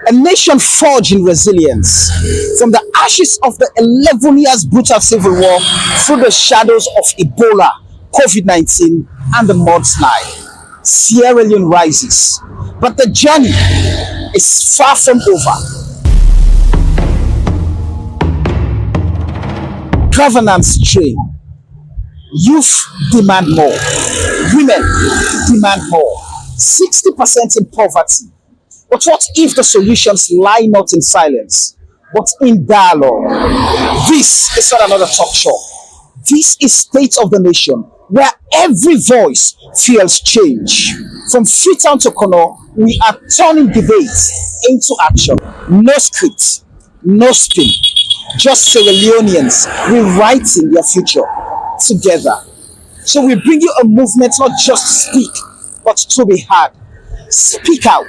A nation forged in resilience from the ashes of the 11 years brutal civil war through the shadows of Ebola, COVID-19, and the mudslide. Sierra Leone rises, but the journey is far from over. Governance strain. Youth demand more. Women demand more. 60% in poverty. But what if the solutions lie not in silence, but in dialogue? This is not another talk show. This is State of the Nation, where every voice feels change. From Freetown to Kono, we are turning debate into action. No script, no spin, just Sierra Leoneans rewriting their future together. So we bring you a movement not just to speak, but to be heard. Speak out.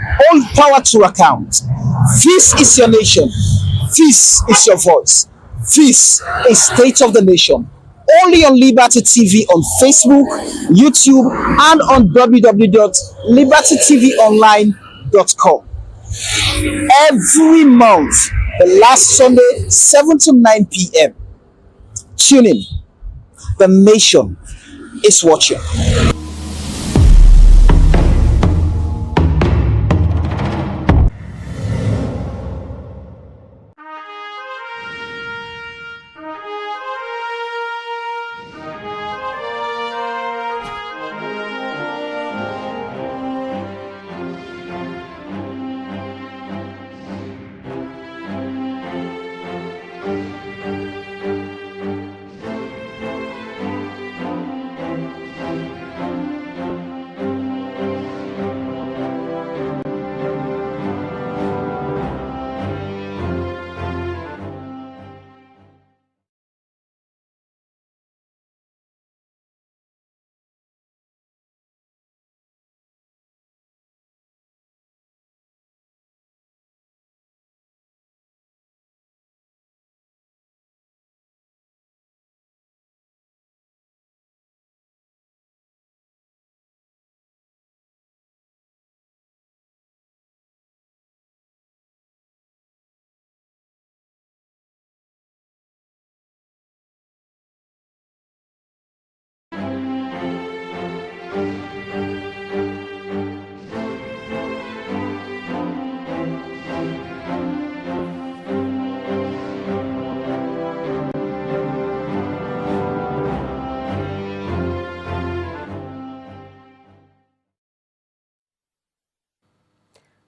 Hold power to account. This is your nation. This is your voice. This is State of the Nation. Only on Liberty TV on Facebook, YouTube, and on www.libertytvonline.com. Every month, the last Sunday, 7 to 9 p.m. Tune in. The nation is watching.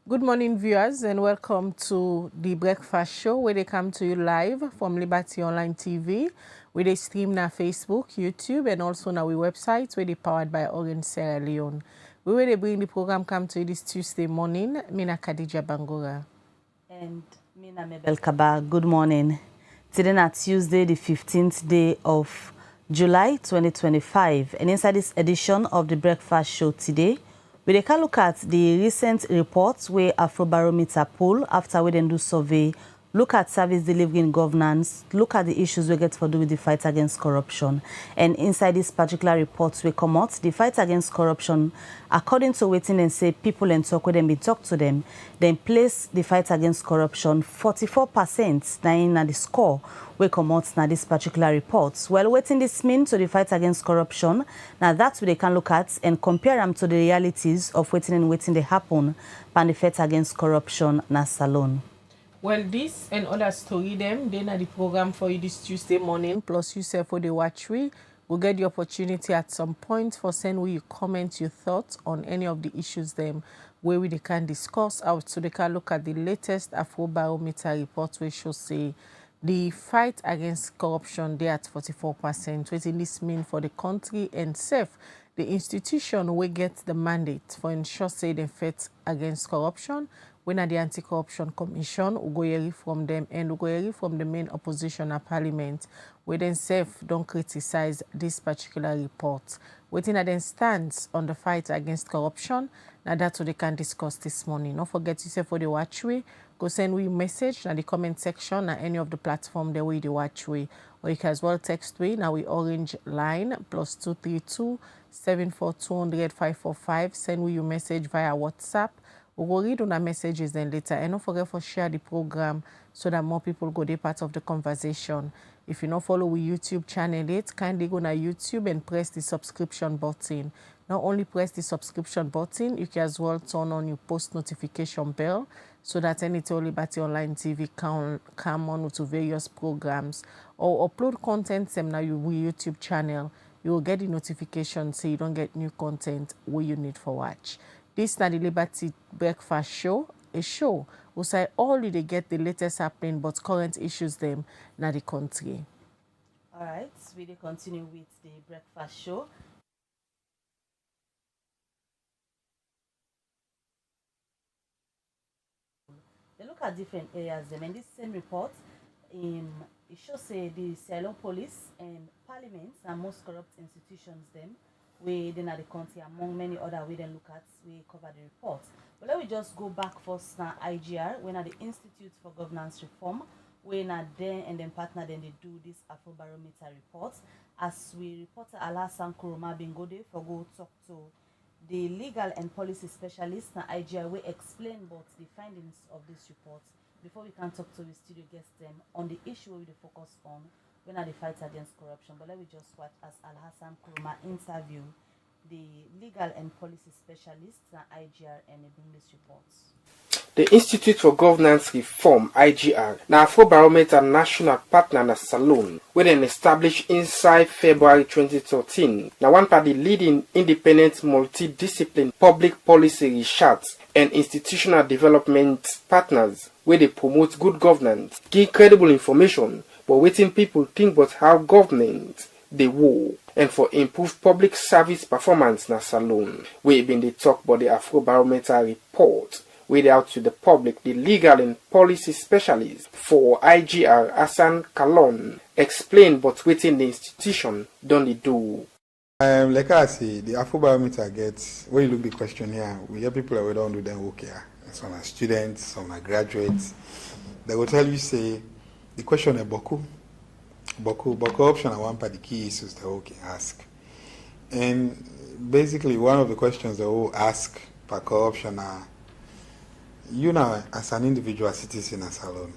Good morning, viewers, and welcome to the Breakfast Show, where they come to you live from Liberty Online TV, where they stream na Facebook, YouTube, and also na our website, where they powered by Orange Sierra Leone. We will bring the program come to you this Tuesday morning. Mina Khadija Bangura. And Mina Mabel Kaba, good morning. Today na Tuesday, the 15th day of July 2025. And inside this edition of the Breakfast Show today, we can look at the recent reports where Afrobarometer poll after we then do survey, look at service delivery and governance, look at the issues we get to do with the fight against corruption. And inside this particular reports we come out, the fight against corruption, according to waiting and say people and talk with them, we talk to them, then place the fight against corruption 44% now in the score we come out now this particular reports. Well, waiting this mean to the fight against corruption, now that's what they can look at and compare them to the realities of waiting they happen and the fight against corruption na salon. Well, this and other story them, then at the program for you this Tuesday morning, plus yourself for the watch we'll get the opportunity at some point for send where you comment your thoughts on any of the issues them where we can discuss out so they can look at the latest Afrobarometer report which should say the fight against corruption there at 44%. What in this mean for the country and safe the institution will get the mandate for ensure say the fight against corruption when at the Anti-Corruption Commission, we go hear from them and we go hear from the main opposition at Parliament, where then safe don't criticize this particular report. Waiting at then stands on the fight against corruption. Now that's what they can discuss this morning. Don't forget to say for the watch way, go send we message in the comment section at any of the platform the way the watch way. Or you can as well text we now we orange line +232 74200 545. Send we your message via WhatsApp We will read on our messages then later. And don't forget to share the program so that more people go be part of the conversation. If you don't follow our YouTube channel yet, kindly go to YouTube and press the subscription button. Not only press the subscription button, you can as well turn on your post notification bell so that anytime Liberty Online TV can come on to various programs or upload content them now your YouTube channel. You will get the notification so you don't get new content what you need for watch. This is the Liberty Breakfast Show, a show who say all they get the latest happening but current issues them na the country. All right, we will continue with the breakfast show. They look at different areas them, and this same report, it shows say the Sierra Leone police and parliaments are most corrupt institutions them within the country among many other we then look at we cover the report. But let me just go back first now IGR when at the Institute for Governance Reform when at there and then partner then they do this Afrobarometer report. As we reporter Alasan Kuruma Bingode for go talk to the legal and policy specialist na IGR we explain about the findings of this report before we can talk to the studio guests them on the issue we focus on when are the fight against corruption. But let me just watch as Al-Hassan Kuruma interview the legal and policy specialist na IGR and they bring this report. The Institute for Governance Reform (IGR) na Afrobarometer national partner na Salone, wey dem establish inside February 2013. Na one of the leading independent multidiscipline public policy research and institutional development partners where they promote good governance, give credible information, but wetin people think about how government dey work, and for improved public service performance na Salone. We been dey talk about the Afrobarometer report with out to the public. The legal and policy specialist for IGR, Hassan Kalon, explained but within the institution don't they do. Like I say, the Afrobarometer gets, when you look at the question here, we hear people that we don't do them work here. Some are students, some are graduates. They will tell you, say, the question is Boku option are one of the key issues they will ask. And basically, one of the questions they will ask per corruption are, you know, as an individual citizen as alone,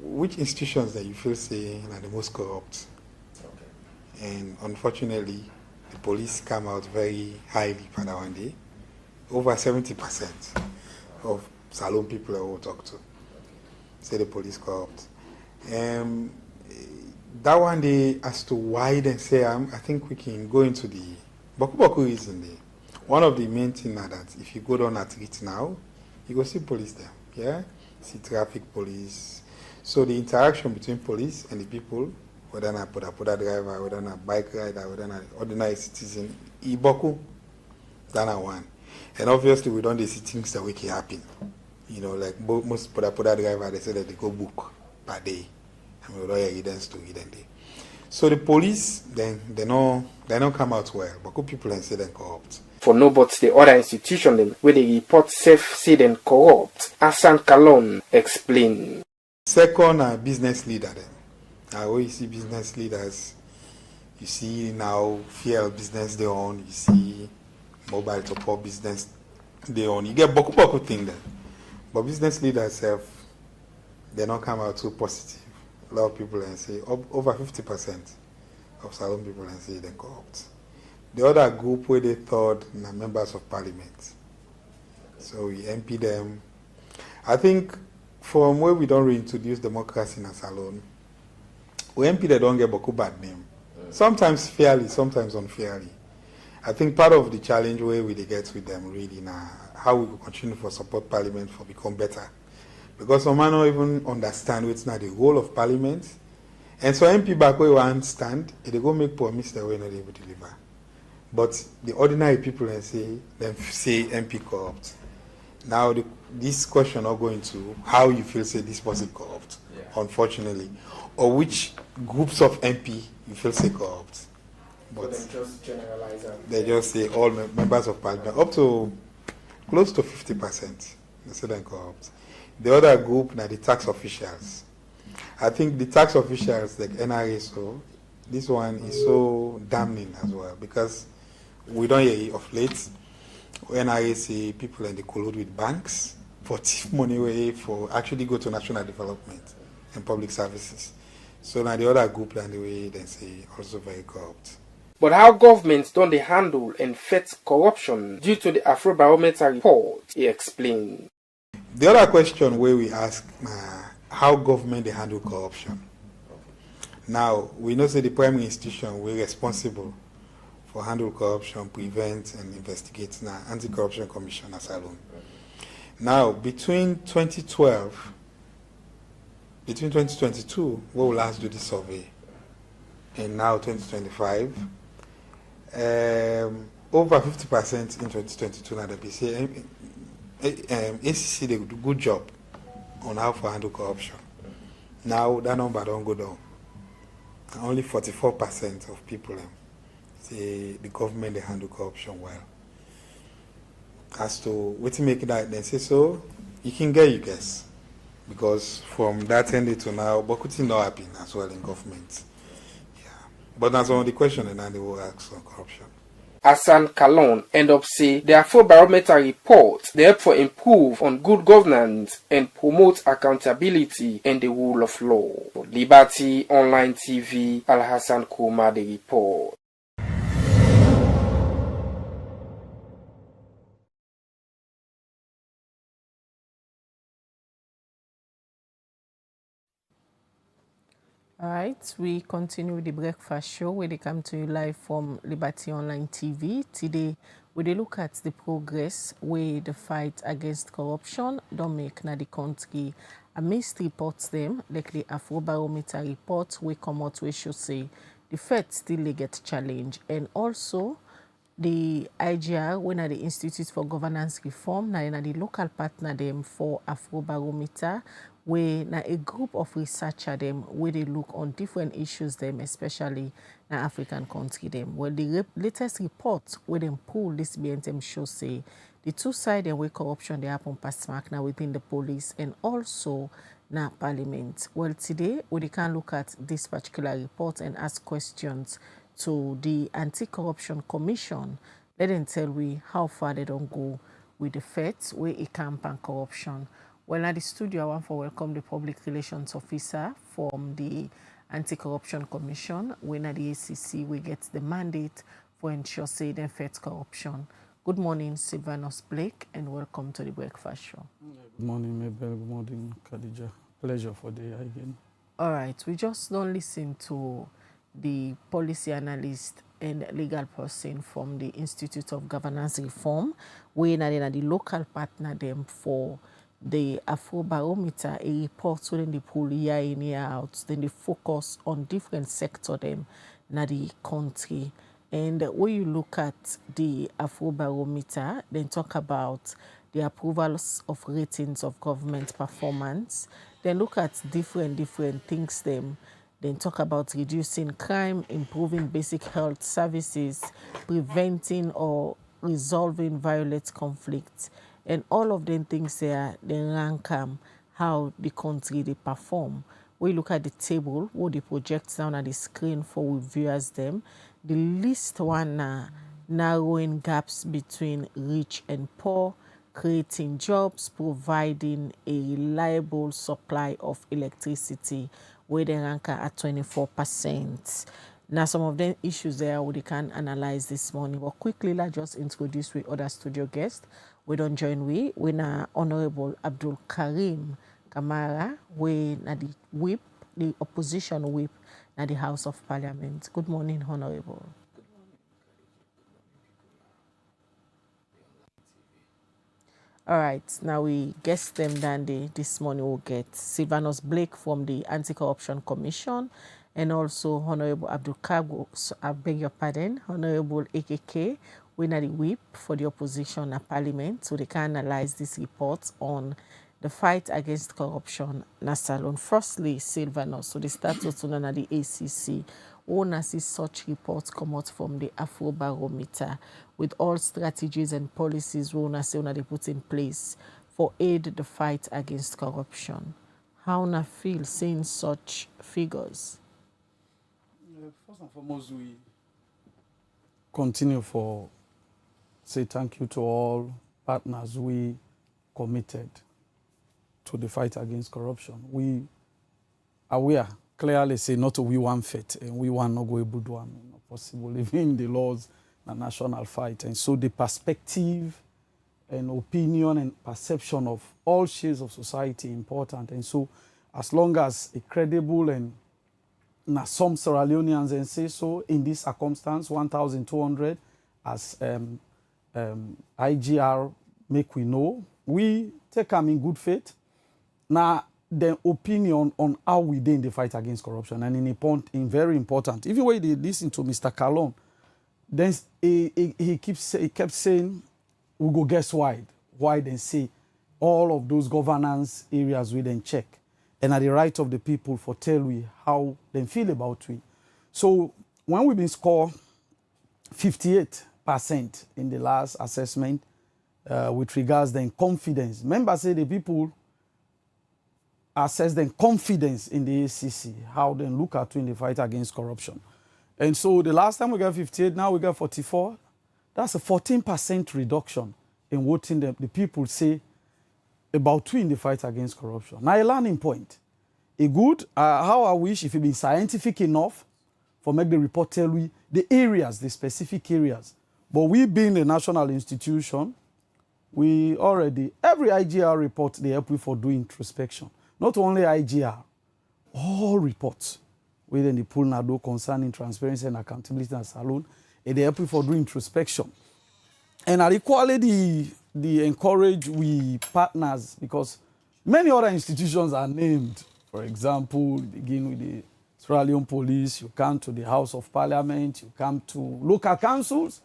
which institutions that you feel say are the most corrupt? Okay. And unfortunately, the police come out very highly for that one day. Over 70% of Salone people I will talk to say the police corrupt. That one day, as to why they say, I think we can go into the Boku reason there. One of the main things are that if you go down at it now, you go see police there, yeah? See traffic police. So the interaction between police and the people, whether not Poda driver, whether not bike rider, whether not ordinary citizen, Iboku, that's one. And obviously we don't see things that we can happen. You know, like most Poda driver, they say that they go book per day. And we don't have evidence to read them day. So the police, then they don't come out well. But people and say they're corrupt. For no but the other institution them where they report safe, say them corrupt. Hassan Kalon explain. Second, business leader them. Where you see business leaders, you see now fuel business they own, you see mobile top-up business they own. You get boku thing there. But business leaders have, they don't come out too positive. A lot of people and say over 50% of Salone people and say they're corrupt. The other group where they thought are members of parliament. So we MP them. I think from where we don't reintroduce democracy in Salone, we MP they don't get Boku bad name. Sometimes fairly, sometimes unfairly. I think part of the challenge where we get with them really now, how we will continue for support parliament for become better. Because some man don't even understand what's not the role of parliament. And so MP back where one stand, they go make promise that we're not able to deliver. But the ordinary people and say MP corrupt. Now this question not going to how you feel say this person corrupt, unfortunately, or which groups of MP you feel say corrupt. But they just generalize them. They just say all members of parliament up to close to 50%. They say they're corrupt. The other group now the tax officials. I think the tax officials like NRA, so this one is so damning as well because we don't hear of late. NIA say people in the collude with banks for thief money away for actually go to national development and public services. So now the other group and the way they say also very corrupt. But how governments don't they handle and fight corruption due to the Afrobarometer report, he explained. The other question where we ask how government they handle corruption. Now we know that the primary institution we're responsible for handle corruption, prevent and investigate now Anti-Corruption Commission as alone. Now between 2022, we will last do the survey, and now 2025, over 50% in 2022 now they say ACC they do good job on how to handle corruption. Now that number don't go down. Only 44% of people say the government they handle corruption well. As to what to make that, they say so you can get you guess. Because from that ended to now, Bokuti not happen as well in government. Yeah. But that's one of the question and then they will ask on corruption. Hassan Kalon end up say the Afrobarometer report they help for improve on good governance and promote accountability and the rule of law. For Liberty Online TV, Al Hassan Kuma the report. All right, we continue with the breakfast show where they come to you live from Liberty Online TV. Today, we dey look at the progress where the fight against corruption don't make na the country. Amidst reports them, like the Afrobarometer report, we come out we should say the Fed still they get challenged, and also the IGR, when at the Institute for Governance Reform, na the local partner them for Afrobarometer, where na a group of researcher them where they look on different issues them, especially na African country them. Well, the latest report where them pull this BNTM show say the two sides and where corruption they happen past mark now within the police and also na parliament. Well, today we can look at this particular report and ask questions to the Anti-Corruption Commission. Let them tell we how far they don't go with the feds where it campaign corruption. Well, at the studio, I want to welcome the Public Relations Officer from the Anti-Corruption Commission. When at the ACC, we get the mandate for ensure say they fight corruption. Good morning, Sylvanus Blake, and welcome to the breakfast show. Good morning, Mabel. Good morning, Khadija. Pleasure for the again. All right, we just don't listen to the policy analyst and legal person from the Institute of Governance Reform. We are the local partner them for the Afrobarometer, a report when they pull year in year out, then they focus on different sector them in the country. And when you look at the Afrobarometer, then talk about the approvals of ratings of government performance, then look at different things them, then talk about reducing crime, improving basic health services, preventing or resolving violent conflicts, and all of them things there, they rank how the country they perform. We look at the table, what they project down at the screen for we viewers them. The least one narrowing gaps between rich and poor, creating jobs, providing a reliable supply of electricity, where they rank at 24%. Now, some of them issues there we can analyze this morning. But quickly, let's just introduce with other studio guests. We don't join we na Honorable Abdul Karim Kamara, we na the whip, the opposition whip na the House of Parliament. Good morning, Honorable. All right, now we guess them Dandy. This morning we'll get Sylvanus Blake from the Anti-Corruption Commission and also Honorable Abdul Kago, I beg your pardon, Honorable AKK, winner the whip for the opposition at Parliament, so they can analyze this report on the fight against corruption na salon. Firstly, Sylvanus, so the status on the ACC. Wanna see such reports come out from the Afrobarometer with all strategies and policies wanna say they put in place for aid the fight against corruption. How na feel seeing such figures? First and foremost, we continue for say thank you to all partners we committed to the fight against corruption. We are aware, clearly say not we want fit and we want not go able to one not possible, even the laws, the national fight. And so the perspective and opinion and perception of all shades of society important. And so as long as a credible and some Sierra Leoneans and say so in this circumstance, 1,200 as IGR make we know, we take them in good faith. Now, the opinion on how we did in the fight against corruption, and in very important. Even when they listen to Mr. Calon, then he kept saying, we go guess wide and say all of those governance areas we then check. And at the right of the people for tell we how they feel about we. So when we been score 58% in the last assessment with regards then confidence. Members say the people assess then confidence in the ACC, how they look at in the fight against corruption. And so the last time we got 58, now we got 44. That's a 14% reduction in voting the people say about we in the fight against corruption. Now a learning point. A good, how I wish if it been scientific enough for make the report tell we the areas, the specific areas. But we being a national institution, we already, every IGR report they help we for doing introspection. Not only IGR, all reports within the pool NADO concerning transparency and accountability and salon, and they help we for doing introspection. And at equality, the encourage we partners because many other institutions are named. For example, begin with the Sierra Leone Police, you come to the House of Parliament, you come to local councils,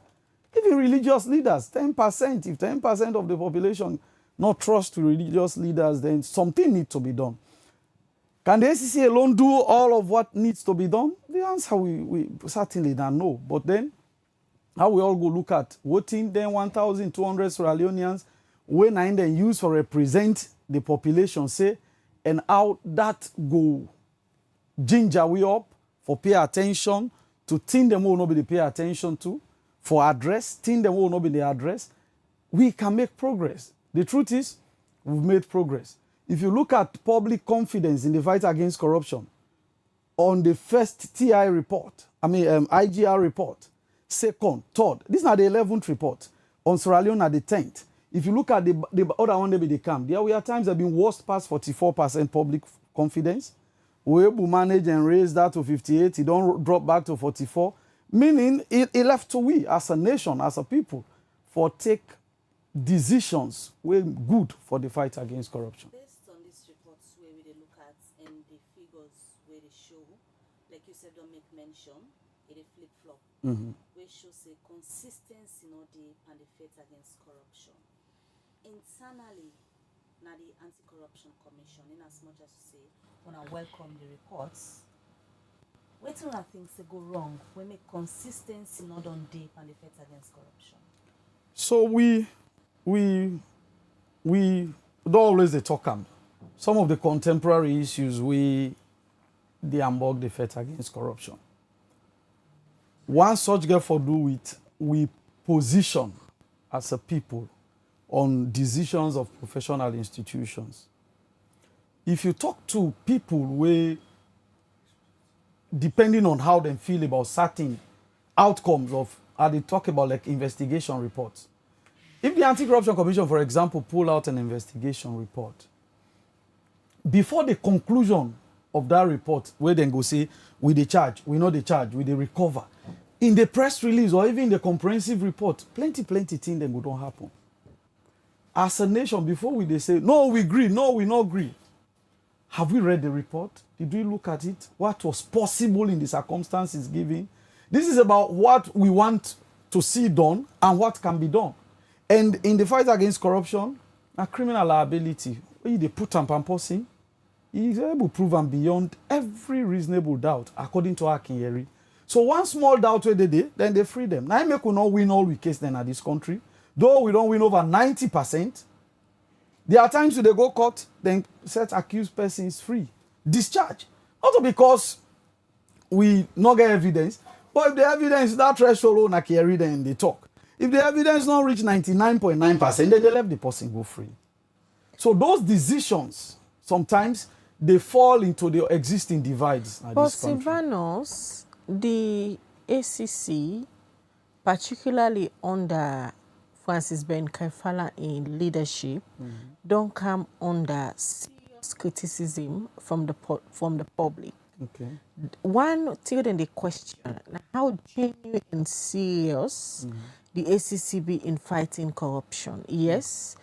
even religious leaders, 10%. If 10% of the population not trust to religious leaders, then something needs to be done. Can the ACC alone do all of what needs to be done? The answer we certainly don't know. But then, how we all go look at voting, then 1,200 Sierra Leoneans, when I then use for represent the population, say, and how that go ginger we up for pay attention to things them will not be the pay attention to, for address, things them will not be the address, we can make progress. The truth is, we've made progress. If you look at public confidence in the fight against corruption, on the first TI report, IGR report, second, third, these are the 11th report. On Sierra Leone at the 10th. If you look at the other one, they come. There were times that have been worst past 44% public confidence. We able to manage and raise that to 58. It don't drop back to 44. Meaning, it left to we as a nation, as a people, for take decisions were good for the fight against corruption. Based on these reports where we look at and the figures where they show, like you said, don't make mention, it a flip-flop. Where shows a consistency in the fight against corruption. Internally, now the Anti-Corruption Commission, in as much as you say, when I welcome the reports, what do I think they go wrong when make consistency not on deep and the fight against corruption? So we don't always talk on some of the contemporary issues they embark the fight against corruption. One such get for do with we position as a people on decisions of professional institutions. If you talk to people where, depending on how they feel about certain outcomes of how they talk about like investigation reports. If the Anti-Corruption Commission, for example, pull out an investigation report, before the conclusion of that report, where they go say, we the charge, we know the charge, we the recover. In the press release or even the comprehensive report, plenty things that don't happen. As a nation, before they say, no, we agree, no, we not agree. Have we read the report? Did we look at it? What was possible in the circumstances given? This is about what we want to see done and what can be done. And in the fight against corruption, a criminal liability, when they put on pamposing, he is able to prove and beyond every reasonable doubt, according to Akinyeri. So one small doubt where they did, then they free them. Now I make we not win all we case then at this country. Though we don't win over 90%, there are times when they go court, then set accused person is free. Discharge. Not because we not get evidence, but if the evidence that threshold on Akinyeri, then they talk. If the evidence not reach 99.9%, then they let the person go free. So those decisions, sometimes, they fall into the existing divides at But this country. Silvanos, the ACC, particularly under Francis Ben Kaifala in leadership, don't come under serious criticism from the public. Okay. One thing in the question, how genuine and serious the ACC be in fighting corruption? Yes,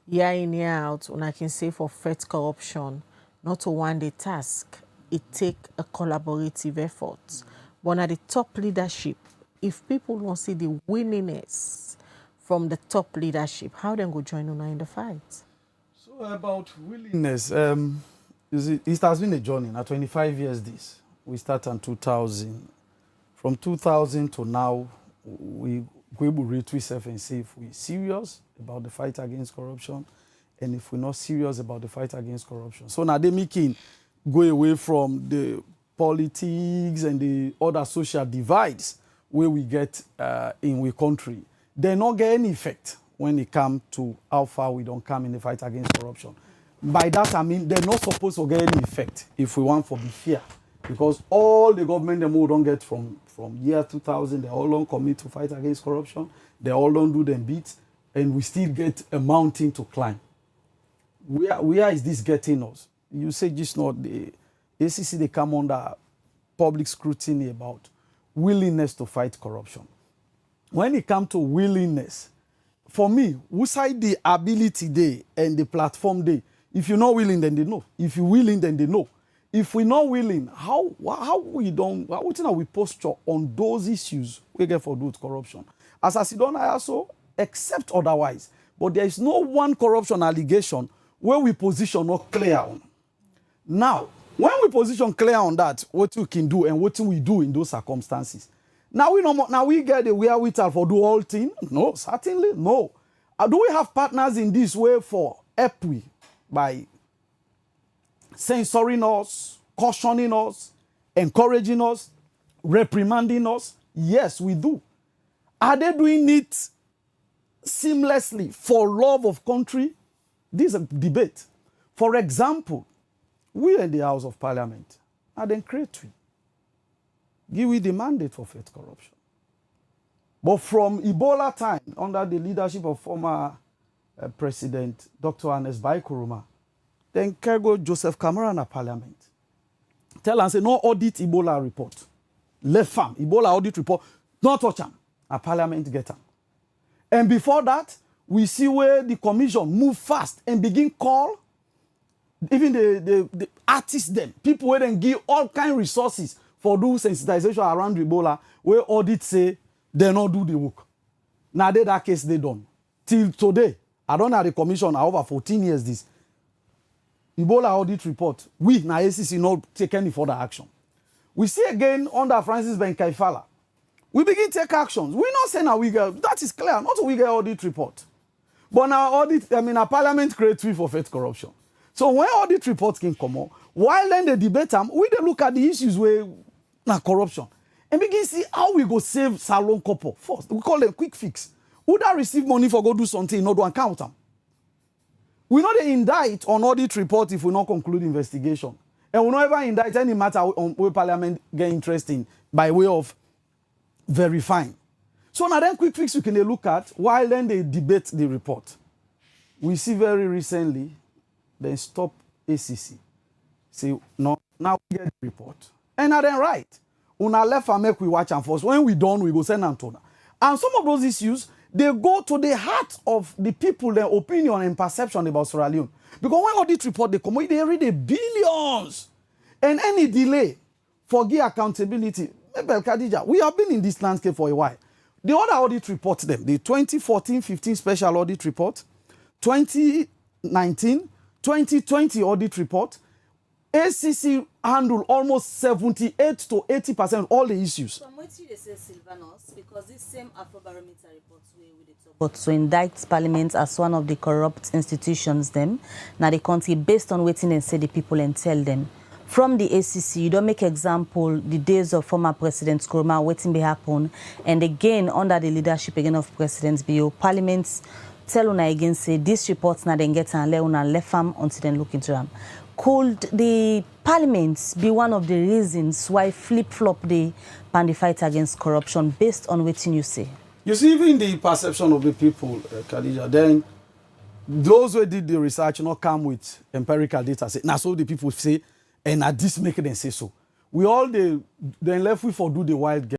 year in, year out, and I can say for fight corruption, not a one-day task. It take a collaborative effort. But at the top leadership, if people don't see the willingness from the top leadership, how then go join Una in the fight? So about willingness, you see, it has been a journey. Now 25 years this. We start in 2000. From 2000 to now, we go able to rate ourselves and say if we're serious about the fight against corruption and if we're not serious about the fight against corruption. So now they making go away from the politics and the other social divides where we get in our country. They not get any effect when it comes to how far we don't come in the fight against corruption. By that I mean they're not supposed to get any effect if we want for be fair. Because all the government them who don't get from year 2000, they all don't commit to fight against corruption. They all don't do them beats, and we still get a mountain to climb. Where is this getting us? You say just not the ACC, they come under public scrutiny about willingness to fight corruption. When it comes to willingness, for me, we side the ability day and the platform day. If you're not willing, then they know. If you're willing, then they know. If we're not willing, how we posture on those issues we get for those corruption? As I don't I also accept otherwise. But there is no one corruption allegation where we position not clear on. Now, when we position clear on that, what we can do and what we do in those circumstances. Now we get the wherewithal for do all things? No, certainly no. Do we have partners in this way for help we by censoring us, cautioning us, encouraging us, reprimanding us? Yes, we do. Are they doing it seamlessly for love of country? This is a debate. For example, we in the House of Parliament are then create give we the mandate for fight corruption. But from Ebola time, under the leadership of former President Dr. Ernest Bai Koroma, then Kergo Joseph Cameron at Parliament. Tell and say, no audit Ebola report. Left farm, Ebola audit report, not touch them. At Parliament get them. And before that, we see where the commission move fast and begin call even the artists them, people where then give all kind of resources for do sensitization around Ebola, where audit say they not do the work. Now that case they done. Till today, I don't have the commission over 14 years this. Ebola audit report, we na ACC not take any further action. We see again under Francis Ben Kaifala, we begin take actions. We not say now we get, that is clear, not we get audit report. But now audit, our parliament create for fight corruption. So when audit reports can come out, while then they debate them, we dey look at the issues where na corruption. And begin see how we go save Salon couple first. We call them quick fix. Who that receive money for go do something, not do account them. We not indict on audit report if we not conclude investigation. And we not ever indict any matter on where parliament get interesting by way of verifying. So now then quick fix we can look at while then they debate the report. We see very recently, then stop ACC. Say, no, now we get the report. And now then right. Una left and make we watch and first. When we done, we go send them to them. And some of those issues, they go to the heart of the people, their opinion and perception about Sierra Leone. Because when audit report, they come, they read the billions. And any delay for give accountability. Khadija, we have been in this landscape for a while. The other audit report, them, the 2014-15 special audit report, 2019, 2020 audit report, ACC handle almost 78 to 80% of all the issues. So, what you say, Silvanos, because this same Afrobarometer report with the top. But to indict Parliament as one of the corrupt institutions, them now the country based on waiting and say the people and tell them. from the ACC, you don't make example the days of former President Nkrumah, waiting be happen, and again under the leadership again of President Bio, Parliament tell una again say this reports now then get and let una left them until then look into them. Could the Parliament be one of the reasons why flip-flop the fight against corruption based on what you say? You see, even the perception of the people, Khadija, then those who did the research not come with empirical data. Say, now so the people say, and at this make them say so. We all then left we for do the wild game.